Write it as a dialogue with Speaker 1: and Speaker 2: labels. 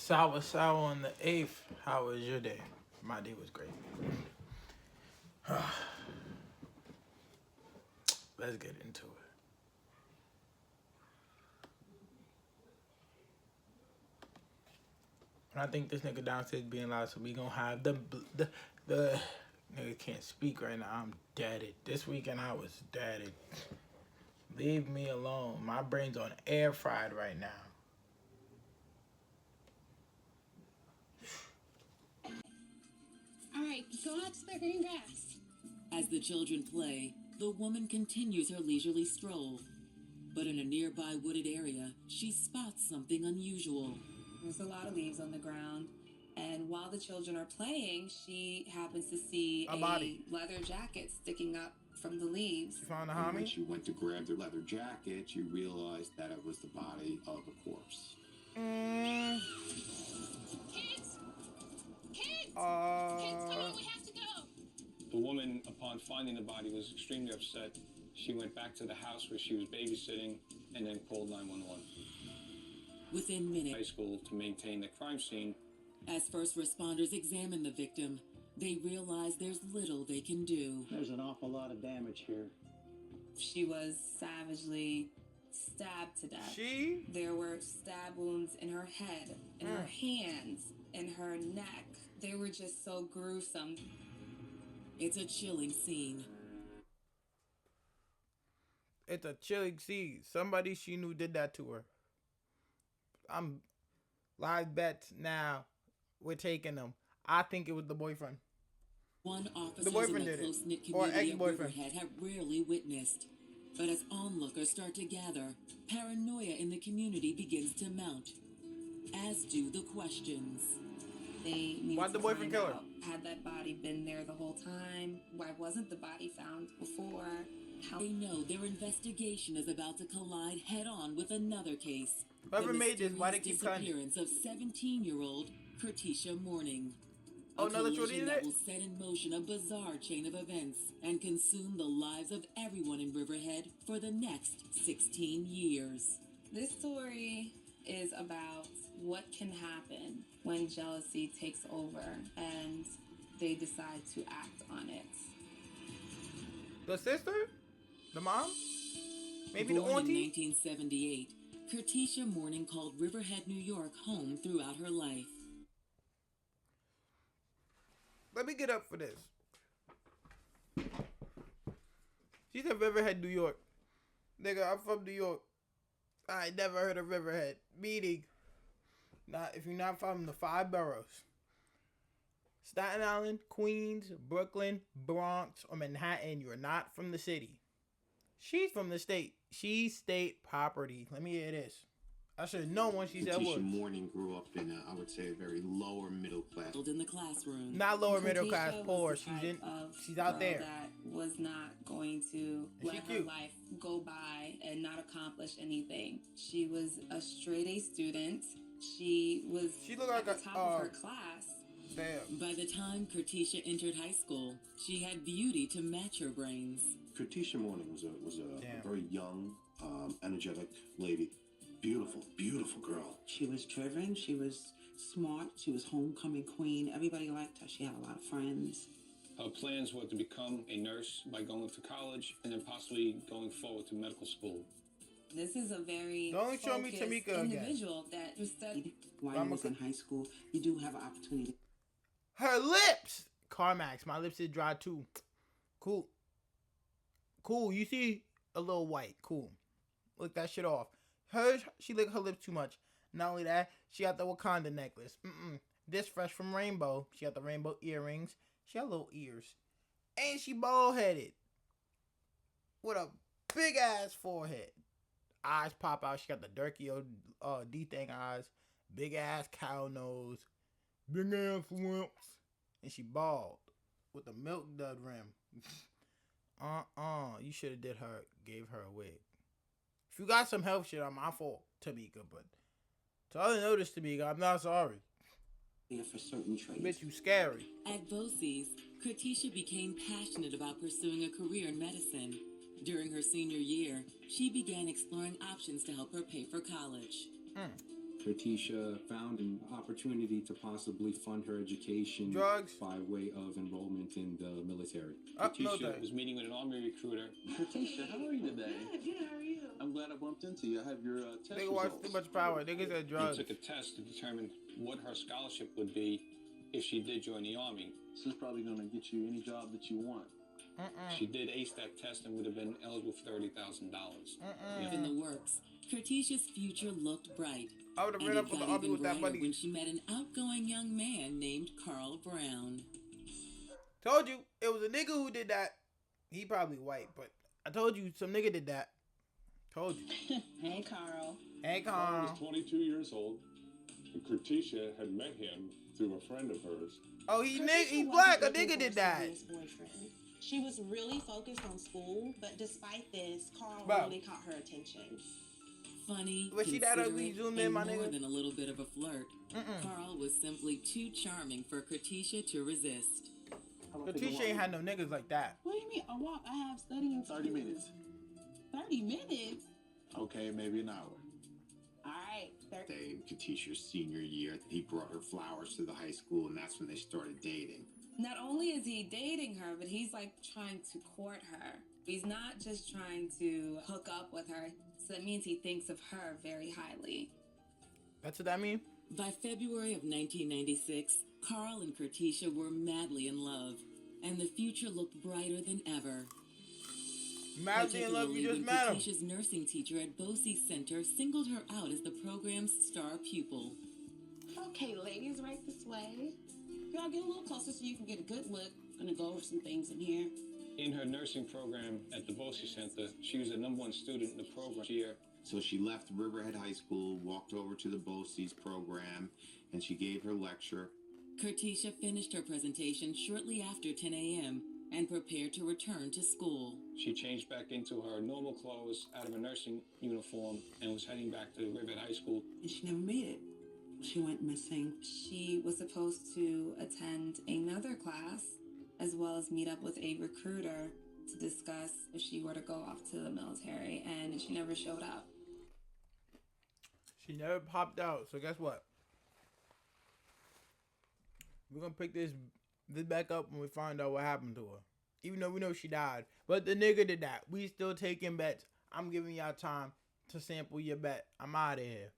Speaker 1: Sour on the 8th. How was your day? My day was great. Let's get into it. And I think this nigga downstairs being loud, so we gonna have the nigga can't speak right now. I'm deaded. This weekend I was deaded. Leave me alone. My brain's on air fried right now.
Speaker 2: All right, go out to the green grass.
Speaker 3: As the children play, the woman continues her leisurely stroll. But in a nearby wooded area, she spots something unusual.
Speaker 2: There's a lot of leaves on the ground, and while the children are playing, she happens to see a leather jacket sticking up from the leaves.
Speaker 1: You found a
Speaker 4: And
Speaker 1: homie?
Speaker 4: when she went to grab the leather jacket, you realized that it was the body of a corpse.
Speaker 2: Kids! Kids! Kids, come on, we have to go!
Speaker 5: The woman, upon finding the body, was extremely upset. She went back to the house where she was babysitting and then called 911.
Speaker 3: Within minutes,
Speaker 5: High school to maintain the crime scene.
Speaker 3: as first responders examine the victim, they realize there's little they can do.
Speaker 6: There's an awful lot of damage here.
Speaker 2: She was savagely stabbed to death. There were stab wounds in her head, in her hands, in her neck. They were just so gruesome.
Speaker 3: It's a chilling scene.
Speaker 1: It's a chilling scene. Somebody she knew did that to her. I'm live bets now. We're taking them. I think it was the boyfriend.
Speaker 3: One officers
Speaker 1: The boyfriend
Speaker 3: in the
Speaker 1: did it.
Speaker 3: close-knit
Speaker 1: Or
Speaker 3: community of
Speaker 1: ex-boyfriend.
Speaker 3: Riverhead have rarely witnessed. But as onlookers start to gather, paranoia in the community begins to mount, as do the questions.
Speaker 2: They needed
Speaker 1: Why'd the
Speaker 2: to
Speaker 1: boyfriend
Speaker 2: find
Speaker 1: kill her?
Speaker 2: out, had that body been there the whole time? Why wasn't the body found before?
Speaker 3: They know their investigation is about to collide head-on with another case.
Speaker 1: Whoever
Speaker 3: The
Speaker 1: made this, why they
Speaker 3: mysterious
Speaker 1: keep cutting?
Speaker 3: disappearance of 17-year-old Kertisha Mourning.
Speaker 1: Oh,
Speaker 3: A
Speaker 1: another
Speaker 3: collision
Speaker 1: Jordan
Speaker 3: that
Speaker 1: did
Speaker 3: will
Speaker 1: it?
Speaker 3: set in motion a bizarre chain of events and consume the lives of everyone in Riverhead for the next 16 years.
Speaker 2: This story is about what can happen when jealousy takes over and they decide to act on it.
Speaker 1: The sister? The mom? Maybe
Speaker 3: Born
Speaker 1: the auntie?
Speaker 3: in 1978, Kertisha Mourning called Riverhead, New York home throughout her life.
Speaker 1: Let me get up for this. She said Riverhead, New York. Nigga, I'm from New York. I never heard of Riverhead. Meaning, not if you're not from the 5 boroughs. Staten Island, Queens, Brooklyn, Bronx, or Manhattan, you're not from the city. She's from the state. She's state property. Let me hear this. I should have known when she said
Speaker 4: Tisha
Speaker 1: what.
Speaker 4: Mourning grew up in, I would say, a very lower middle class.
Speaker 3: In the classroom.
Speaker 1: Not lower middle class,
Speaker 2: Kertisha
Speaker 1: poor.
Speaker 2: was the type of
Speaker 1: She's out
Speaker 2: girl
Speaker 1: there.
Speaker 2: that was not going to let her
Speaker 1: cute.
Speaker 2: life go by and not accomplish anything. She was a straight A student. She
Speaker 1: looked like
Speaker 2: at
Speaker 1: a
Speaker 2: the top of her class.
Speaker 1: Damn.
Speaker 3: By the time Kertisha entered high school, she had beauty to match her brains.
Speaker 4: Kertisha Mourning was a
Speaker 1: Damn.
Speaker 4: very young, energetic lady. Beautiful, beautiful girl.
Speaker 7: She was driven, she was smart, she was homecoming queen. Everybody liked her. She had a lot of friends.
Speaker 5: Her plans were to become a nurse by going to college and then possibly going forward to medical school.
Speaker 2: This is a very
Speaker 1: Don't show me
Speaker 2: focused
Speaker 1: Tamika again.
Speaker 2: individual that was studied.
Speaker 7: While you was in high school, you do have an opportunity.
Speaker 1: Her lips! Carmax, my lips is dry too. Cool. Cool, you see a little white. Cool. Lick that shit off. She licked her lips too much. Not only that, she got the Wakanda necklace. This fresh from Rainbow. She got the rainbow earrings. She got little ears. And she bald headed. With a big ass forehead. Eyes pop out. She got the Durkee D-thing eyes. Big ass cow nose. Big ass lips. And she bald. With a milk dud rim. You should have gave her a wig. If you got some health shit, I'm my fault, Tamika, but to other notice, Tamika, I'm not sorry.
Speaker 7: For certain traits.
Speaker 1: Bitch, you scary.
Speaker 3: At BOCES, Kertisha became passionate about pursuing a career in medicine. During her senior year, she began exploring options to help her pay for college.
Speaker 4: Katisha found an opportunity to possibly fund her education
Speaker 1: drugs
Speaker 4: by way of enrollment in the military.
Speaker 5: Katisha was meeting with an Army recruiter.
Speaker 8: Katisha, how are you today?
Speaker 2: Good, how are you?
Speaker 8: I'm glad I bumped into you. I have your test
Speaker 1: Nigga watch
Speaker 8: results.
Speaker 1: too much power. Niggas said drugs.
Speaker 5: He took a test to determine what her scholarship would be if she did join the Army.
Speaker 8: This is probably going to get you any job that you want.
Speaker 5: She did ace that test and would have been eligible for $30,000.
Speaker 3: In the works, Katisha's future looked bright.
Speaker 1: I would have
Speaker 3: And
Speaker 1: ran
Speaker 3: it
Speaker 1: up on
Speaker 3: got
Speaker 1: the Army
Speaker 3: even
Speaker 1: with that
Speaker 3: brighter
Speaker 1: money.
Speaker 3: when she met an outgoing young man named Carl Brown.
Speaker 1: Told you, it was a nigga who did that. He probably white, but I told you some nigga did that. Told you.
Speaker 2: Hey, Carl.
Speaker 1: Hey,
Speaker 9: Carl
Speaker 1: Carl.
Speaker 9: was 22 years old, and Katisha had met him through a friend of hers.
Speaker 1: Oh, he black. A nigga did that.
Speaker 10: She was really focused on school, but despite this, Carl really caught her attention.
Speaker 3: Funny,
Speaker 1: Was she that ugly? Zoom in,
Speaker 3: and
Speaker 1: my
Speaker 3: more
Speaker 1: nigga.
Speaker 3: than a little bit of a flirt. Carl was simply too charming for Katisha to resist.
Speaker 1: Katisha ain't had no niggas like that.
Speaker 10: What do you mean? A walk? I have studying
Speaker 8: 30 minutes.
Speaker 10: 30 minutes?
Speaker 8: Okay, maybe an hour.
Speaker 10: All right.
Speaker 4: In Katisha's senior year, he brought her flowers to the high school, and that's when they started dating.
Speaker 2: Not only is he dating her, but he's like trying to court her. He's not just trying to hook up with her. So that means he thinks of her very highly.
Speaker 1: That's what that mean?
Speaker 3: By February of 1996, Carl and Katisha were madly in love, and the future looked brighter than ever.
Speaker 1: Madly in love, you just met him.
Speaker 3: Katisha's nursing teacher at Bosey Center singled her out as the program's star pupil.
Speaker 10: Okay, ladies, right this way. Y'all get a little closer so you can get a good look. Gonna go over some things in here.
Speaker 5: In her nursing program at the Bosey Center, she was the #1 student in the program year.
Speaker 4: So she left Riverhead High School, walked over to the Bosey's program, and she gave her lecture.
Speaker 3: Katisha finished her presentation shortly after 10 a.m. and prepared to return to school.
Speaker 5: She changed back into her normal clothes out of a nursing uniform and was heading back to Riverhead High School.
Speaker 7: And she never made it. She went missing.
Speaker 2: She was supposed to attend another class as well as meet up with a recruiter to discuss if she were to go off to the military, and she never showed up.
Speaker 1: She never popped out. So guess what? We're gonna pick this back up when we find out what happened to her. Even though we know she died. But the nigga did that. We still taking bets. I'm giving y'all time to sample your bet. I'm out of here.